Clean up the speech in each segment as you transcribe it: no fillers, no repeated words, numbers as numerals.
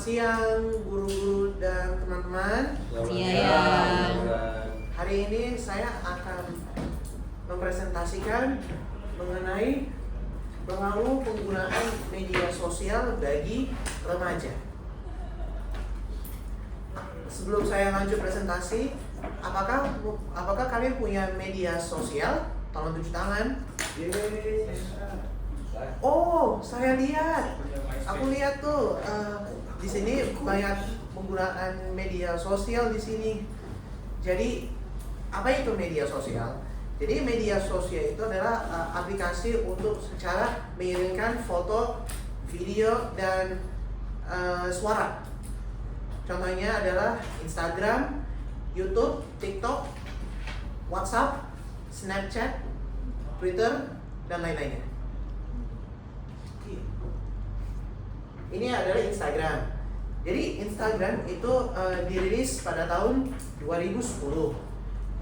Siang guru-guru dan teman-teman. Siang. Hari ini saya akan mempresentasikan mengenai pengaruh penggunaan media sosial bagi remaja. Sebelum saya lanjut presentasi, apakah kalian punya media sosial? Tolong tunjuk tangan. Oh, saya lihat. Aku lihat tuh di sini banyak penggunaan media sosial di sini. Jadi apa itu media sosial? Jadi media sosial itu adalah aplikasi untuk secara mengirimkan foto, video dan suara. Contohnya adalah Instagram, YouTube, TikTok, WhatsApp, Snapchat, Twitter dan lain-lainnya. Ini adalah Instagram. Jadi Instagram itu dirilis pada tahun 2010.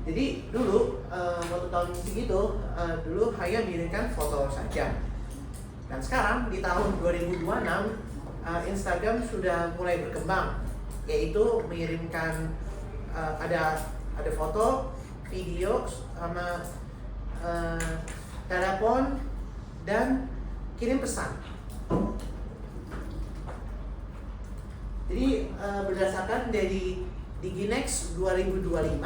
Jadi dulu waktu tahun segitu dulu hanya mengirimkan foto saja. Dan sekarang di tahun 2026 Instagram sudah mulai berkembang, yaitu mengirimkan ada foto, video sama telepon dan kirim pesan. Jadi berdasarkan dari Diginex 2025,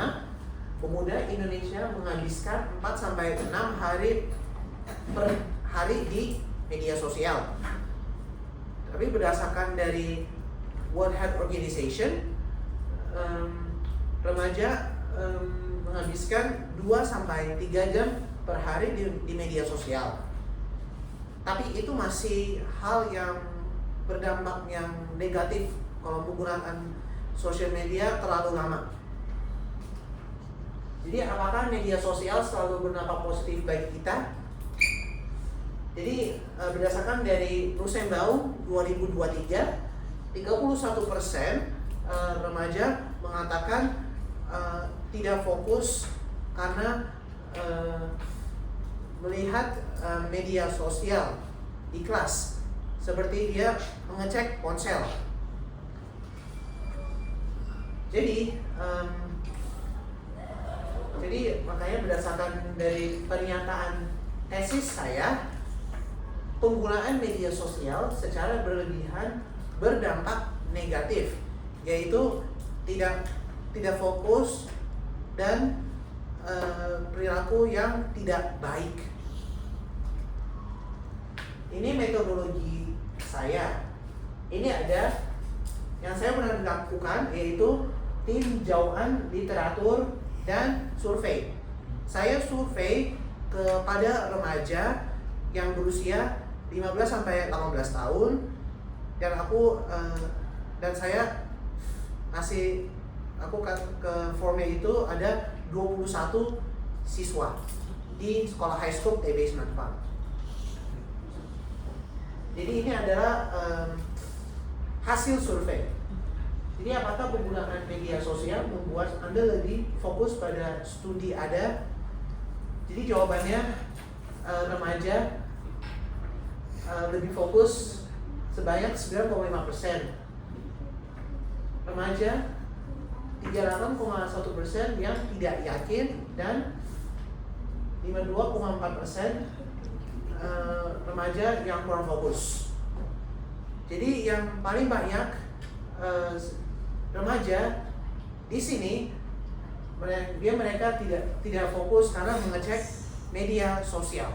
pemuda Indonesia menghabiskan 4-6 hari per hari di media sosial. Tapi berdasarkan dari World Health Organization, remaja menghabiskan 2-3 jam per hari di media sosial. Tapi itu masih hal yang berdampak yang negatif kalau penggunaan sosial media terlalu lama. Jadi apakah media sosial selalu berdampak positif bagi kita? Jadi berdasarkan dari Rosenbaum 2023, 31% remaja mengatakan tidak fokus karena melihat media sosial di kelas, seperti dia mengecek ponsel. Jadi makanya berdasarkan dari pernyataan tesis saya, penggunaan media sosial secara berlebihan berdampak negatif, yaitu tidak fokus dan perilaku yang tidak baik. Ini metodologi saya. Ini ada yang saya pernah lakukan, yaitu tinjauan literatur dan survei. Saya survei kepada remaja yang berusia 15-18 tahun, dan saya ke formnya itu ada 21 siswa di sekolah high school TB 94. Jadi ini adalah hasil survei. Jadi apakah penggunaan media sosial membuat Anda lebih fokus pada studi Anda? Jadi jawabannya remaja lebih fokus sebanyak 9,5%. Remaja 38,1% yang tidak yakin, dan 52,4% remaja yang kurang fokus. Jadi yang paling banyak remaja di sini mereka tidak fokus karena mengecek media sosial.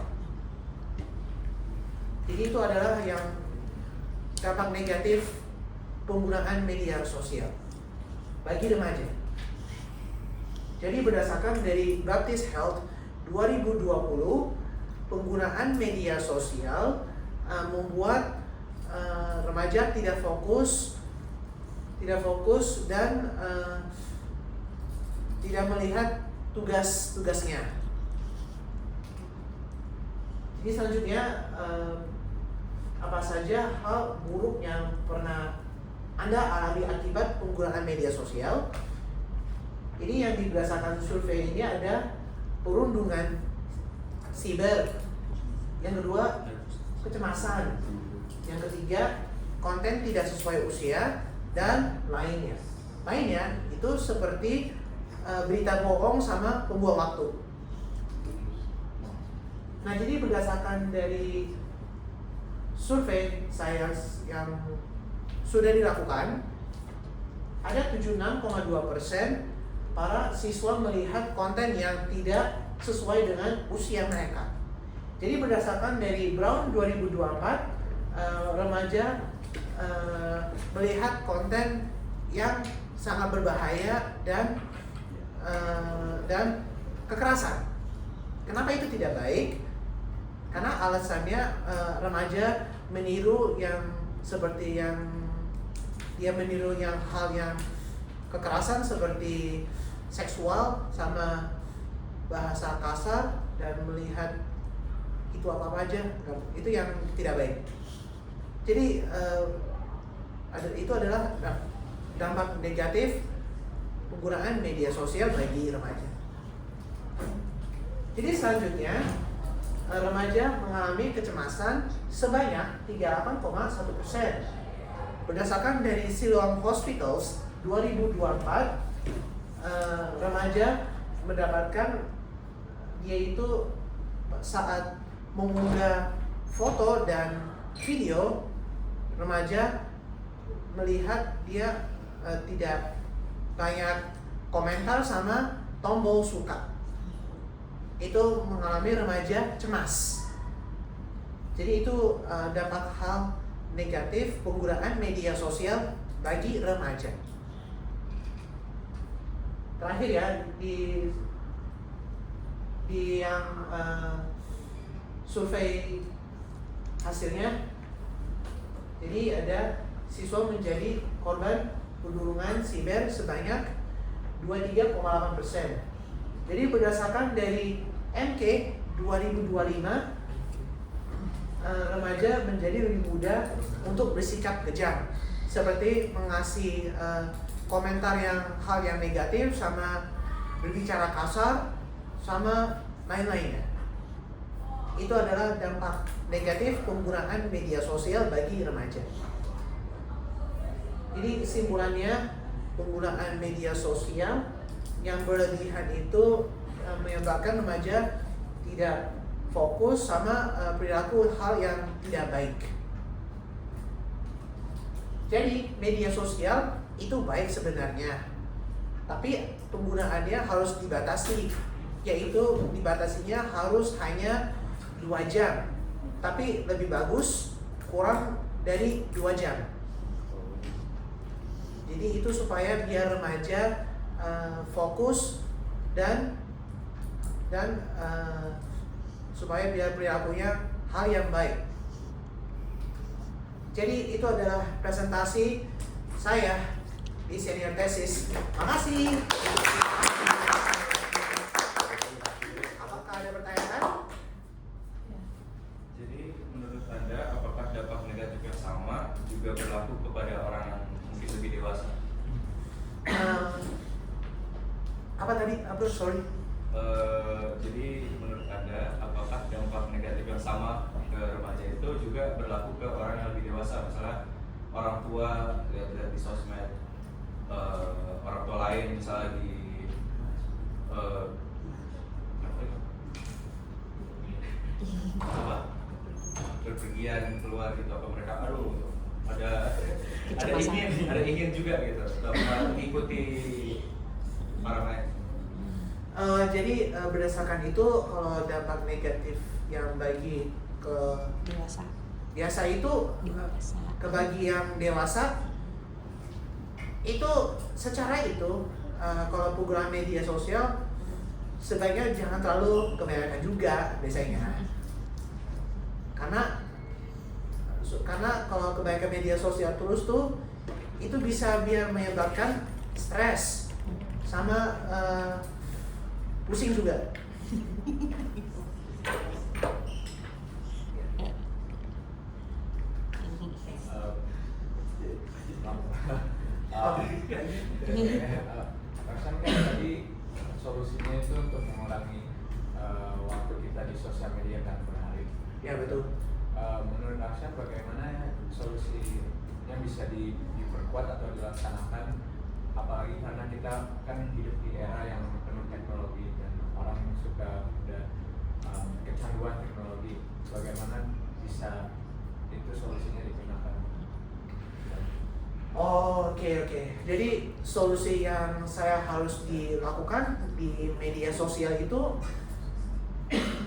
Jadi itu adalah yang dampak negatif penggunaan media sosial bagi remaja. Jadi berdasarkan dari Baptist Health 2020, penggunaan media sosial membuat remaja tidak fokus dan tidak melihat tugas-tugasnya. Jadi selanjutnya, apa saja hal buruk yang pernah Anda alami akibat penggunaan media sosial? Ini yang berdasarkan survei ini ada perundungan siber, yang kedua kecemasan, yang ketiga konten tidak sesuai usia, dan lainnya. Lainnya itu seperti berita bohong sama pembuang waktu. Nah, jadi berdasarkan dari survei saya yang sudah dilakukan, ada 76,2% para siswa melihat konten yang tidak sesuai dengan usia mereka. Jadi berdasarkan dari Brown 2024, remaja melihat konten yang sangat berbahaya dan kekerasan. Kenapa itu tidak baik? Karena alasannya remaja meniru yang seperti yang dia meniru yang hal yang kekerasan seperti seksual sama bahasa kasar dan melihat itu apa aja, itu yang tidak baik. Jadi itu adalah dampak negatif penggunaan media sosial bagi remaja. Jadi selanjutnya remaja mengalami kecemasan sebanyak 38,1%. Berdasarkan dari Siloam Hospitals 2024, remaja mendapatkan yaitu saat mengunggah foto dan video, remaja melihat dia tidak banyak komentar sama tombol suka. Itu mengalami remaja cemas. Jadi itu dampak hal negatif penggunaan media sosial bagi remaja. Terakhir ya, di yang survei hasilnya, jadi ada siswa menjadi korban perundungan siber sebanyak 23,8%. Jadi berdasarkan dari MK 2025, remaja menjadi lebih mudah untuk bersikap kejam, seperti mengasih komentar hal yang negatif sama berbicara kasar sama lain-lainnya. Itu adalah dampak negatif penggunaan media sosial bagi remaja. Jadi kesimpulannya, penggunaan media sosial yang berlebihan itu menyebabkan remaja tidak fokus sama perilaku hal yang tidak baik. Jadi media sosial itu baik sebenarnya, tapi penggunaannya harus dibatasi, yaitu dibatasinya harus hanya 2 jam, tapi lebih bagus kurang dari 2 jam. Jadi itu supaya biar remaja fokus dan supaya biar perilakunya hal yang baik. Jadi itu adalah presentasi saya di senior tesis. Makasih. Apakah ada pertanyaan? Jadi menurut Anda, apakah dampak negatif yang sama juga berlaku kepada orang yang mungkin lebih dewasa? Apa tadi? Sorry. Jadi menurut Anda, apakah dampak negatif yang sama ke remaja itu juga berlaku ke orang yang lebih dewasa? Misalnya orang tua lihat-lihat di sosmed, orang tua lain misalnya di berpergian keluar gitu, apa mereka ada ingin juga gitu, atau mengikuti orang lain. Jadi berdasarkan itu, kalau dampak negatif yang bagi ke biasa itu ke bagi yang dewasa itu secara itu kalau penggunaan media sosial sebaiknya jangan terlalu kebanyakan juga biasanya, karena kalau kebanyakan media sosial terus tuh itu bisa biar menyebabkan stres sama pusing juga. Aksan kan tadi solusinya itu untuk mengurangi waktu kita di sosial media kan per hari. Ya betul. Menurut Aksan bagaimana solusi yang bisa diperkuat atau dilakukan laksanakan, apalagi karena kita kan hidup di era yang penuh teknologi dan orang suka udah kecanduan teknologi. Bagaimana bisa itu solusinya digunakan? Oh, oke. Jadi solusi yang saya harus dilakukan di media sosial itu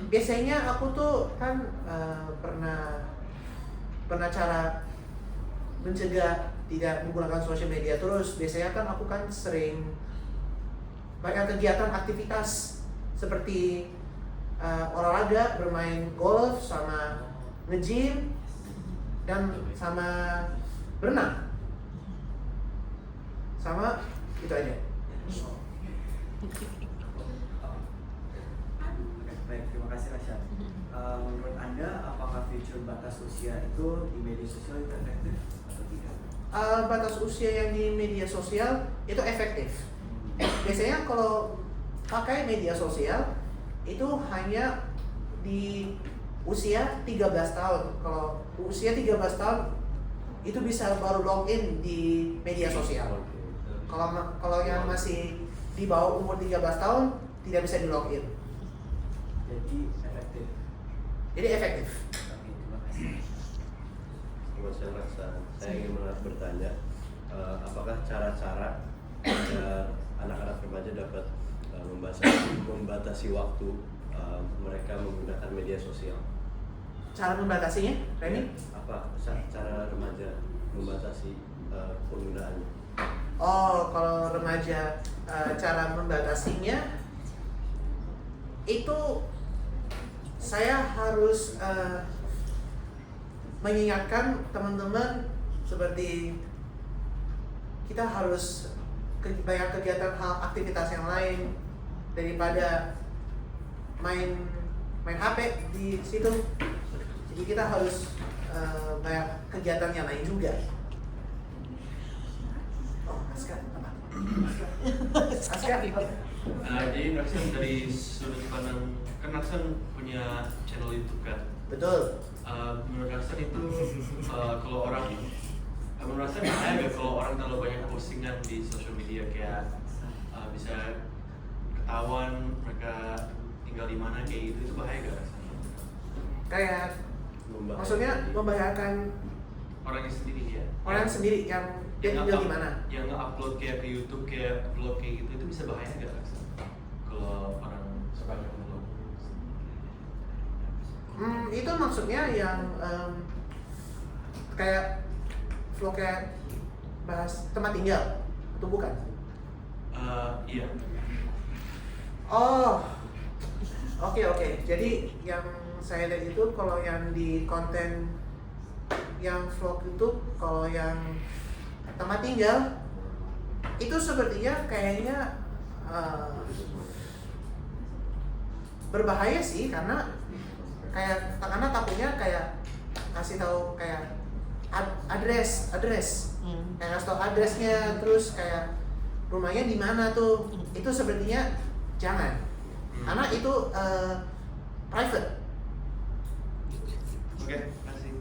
biasanya aku tuh kan pernah cara mencegah tidak menggunakan sosial media terus. Biasanya kan aku kan sering banyak kegiatan aktivitas seperti olahraga, bermain golf, sama nge-gym, dan sama berenang. Sama itu aja. Baik, terima kasih Rasya. Menurut Anda, apakah fitur batas usia itu di media sosial itu efektif atau tidak? Batas usia yang di media sosial itu efektif. Biasanya kalau pakai media sosial itu hanya di usia 13 tahun. Kalau usia 13 tahun itu bisa baru login di media sosial. Kalau yang masih di bawah umur 13 tahun tidak bisa di login. Jadi efektif. Jadi efektif. Oke, terima kasih. Saya rasa saya ingin bertanya, apakah cara-cara agar anak-anak remaja dapat membatasi waktu mereka menggunakan media sosial? Cara membatasinya, Remy? Apa cara remaja membatasi penggunaannya? Oh, kalau remaja cara membatasinya itu saya harus mengingatkan teman-teman seperti kita harus banyak kegiatan aktivitas yang lain daripada main HP di situ. Jadi kita harus banyak kegiatan yang lain juga. Aska. Jadi Naksan dari sudut pandang, kan Naksan punya channel YouTube kan? Betul. Menurut Naksan itu kalau orang, menurut Naksan bahaya nggak kalau orang terlalu banyak postingan di sosial media, kayak bisa ketahuan mereka tinggal di mana kayak gitu, itu bahaya nggak Naksan? Kayak maksudnya membahayakan Orangnya sendiri ya? orang sendiri yang dia tinggal di mana? Yang nge-upload kayak ke YouTube, kayak vlog kayak gitu, itu bisa bahaya nggak Naksan? Kalau orang suka vlog? Itu maksudnya yang kayak vlog kayak bahas tempat tinggal, atau bukan? Iya. Oh, oke. Jadi yang saya lihat itu kalau yang di konten yang vlog itu, kalau yang tempat tinggal itu sepertinya kayaknya berbahaya sih, karena takutnya kayak kasih tahu kayak address kayak kasih tahu addressnya, terus kayak rumahnya di mana tuh. Itu sepertinya jangan, karena itu private. Oke, kasih.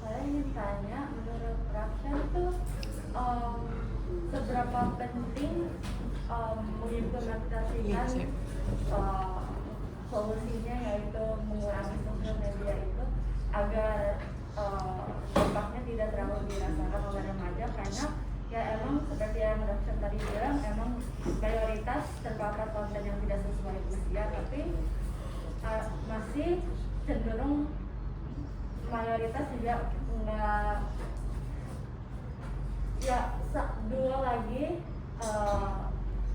Saya ingin tanya, menurut Rakshan itu seberapa penting mengimplementasikan solusinya, yaitu mengurangi sosial media itu agar dampaknya tidak terlalu dirasakan oleh remaja, karena ya emang seperti yang Rakshan tadi bilang, emang mayoritas terpapar konten yang tidak sesuai usia, tapi masih cenderung mayoritas juga nggak, ya dua lagi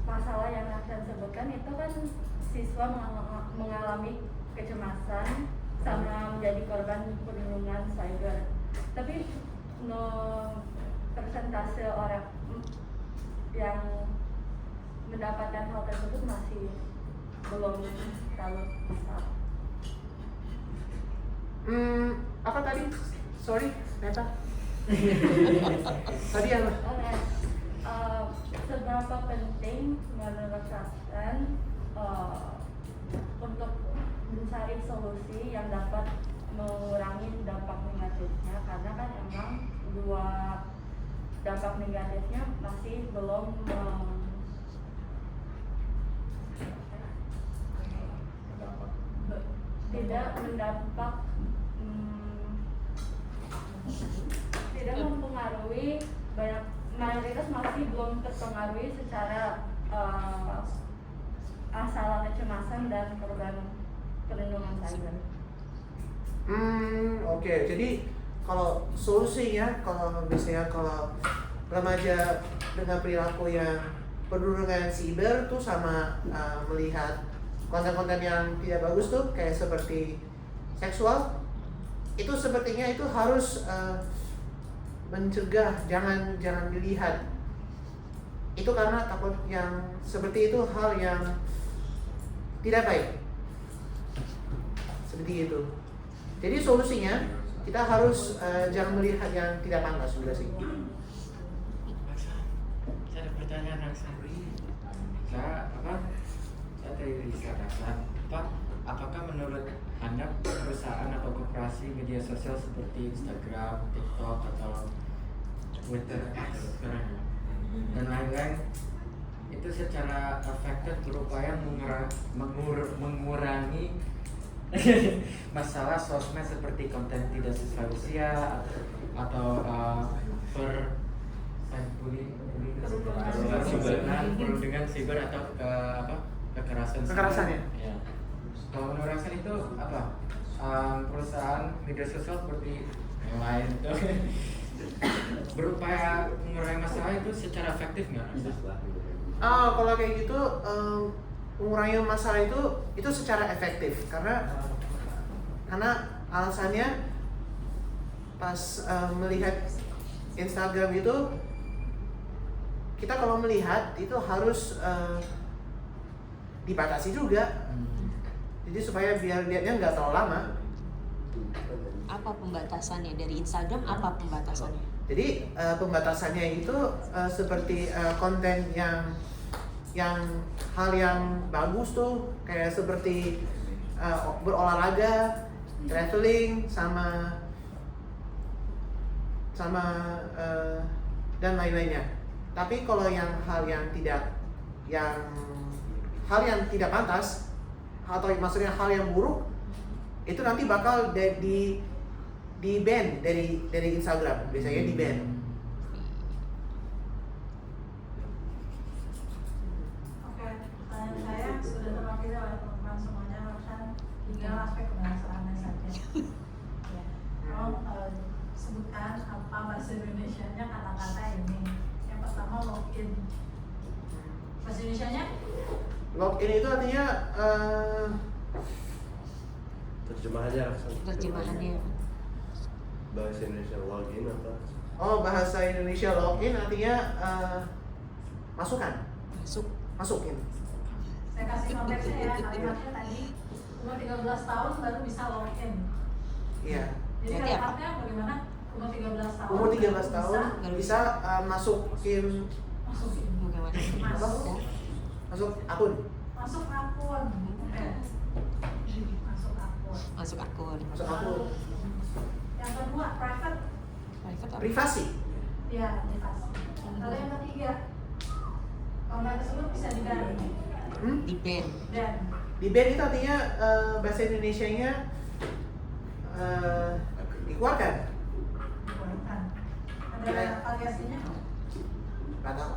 masalah yang Rakshan sebutkan itu kan siswa mengalami kecemasan sama menjadi korban perlindungan cyber, tapi persentase orang yang mendapatkan hal tersebut masih belum terlalu besar. Apa tadi? Sorry, Neta. Tadi apa? Seberapa penting menurut Rakshan untuk mencari solusi yang dapat mengurangi dampak kedua dampak negatifnya masih belum tidak mendampak tidak mempengaruhi, banyak mayoritas masih belum terpengaruhi secara masalah kecemasan dan korban perlindungan cyber. Oke. Jadi kalau solusinya, kalau misalnya kalau remaja dengan perilaku yang penuh dengan siber tuh sama melihat konten-konten yang tidak bagus tuh kayak seperti seksual, itu sepertinya itu harus mencegah, jangan dilihat. Itu karena takut yang seperti itu hal yang tidak baik. Seperti itu. Jadi solusinya kita harus jangan melihat yang tidak pantas juga sih. Saya ada pertanyaan Raksan. Saya dari riset Raksan. Apakah menurut Anda perusahaan atau korporasi media sosial seperti Instagram, TikTok atau Twitter X sekarang dan lain-lain itu secara efektif berupaya mengurangi masalah sosmed seperti konten tidak sesuai usia atau perundungan siber atau Kekerasan ya? Ya. Kalau menurut Raksan itu apa? Perusahaan media sosial seperti yang lain itu berupaya mengurangi masalah itu secara efektif nggak? Kalau kayak gitu mengurangi masalah itu secara efektif karena alasannya pas melihat Instagram itu kita kalau melihat itu harus dibatasi juga. Jadi supaya biar lihatnya nggak terlalu lama. Apa pembatasannya dari Instagram? Apa pembatasannya? Jadi pembatasannya itu seperti konten yang hal yang bagus tuh kayak seperti berolahraga, traveling sama dan lain-lainnya. Tapi kalau hal yang tidak pantas atau maksudnya hal yang buruk itu nanti bakal di ban dari Instagram, biasanya di ban. Oke, pertanyaan saya sudah terwakili oleh teman-teman semuanya, Raksan, tinggal aspek kebangsaan saja. Ya. Kalau sebutkan apa bahasa Indonesianya kata-kata ini. Yang pertama login. Bahasa Indonesianya? Login itu artinya terjemahannya Terjemahannya bahasa Indonesia login apa? bahasa Indonesia login artinya masukin. Saya kasih konteksnya ya, kalimatnya tadi umur 13 tahun baru bisa login. Iya. Jadi Berarti apa? kalimatnya bagaimana? Umur 13 tahun. Umur 13 tahun bisa masukin bagaimana? masuk akun. Masuk akun. Oke. Masuk akun. Yang kedua, private. Privasi. Ya, privasi. Lalu yang ketiga, konten tersebut bisa di-ban. Di ban. Di ban itu artinya bahasa Indonesianya dikeluarkan. Ada variasinya? Nggak tahu.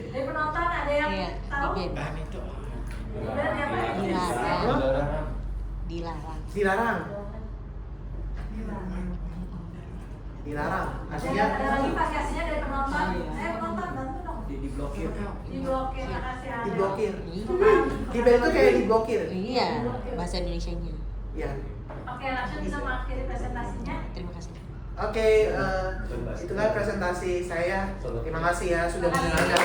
Dari penonton ada yang Iya, tahu? di ban. Bahan itu Di-ban ya, Pak? Dilarang. Dilarang. Ada Artinya lagi variasinya dari penonton. Penonton bantu dong. Diblokir. Diblokir, makasih ada. diblokir. Iya. Di ban itu kayak diblokir. Iya, bahasa Indonesianya. Ya. Oke, langsung bisa mengakhiri presentasinya. Terima kasih. Oke, itulah presentasi saya. Terima kasih ya sudah mendengarkan.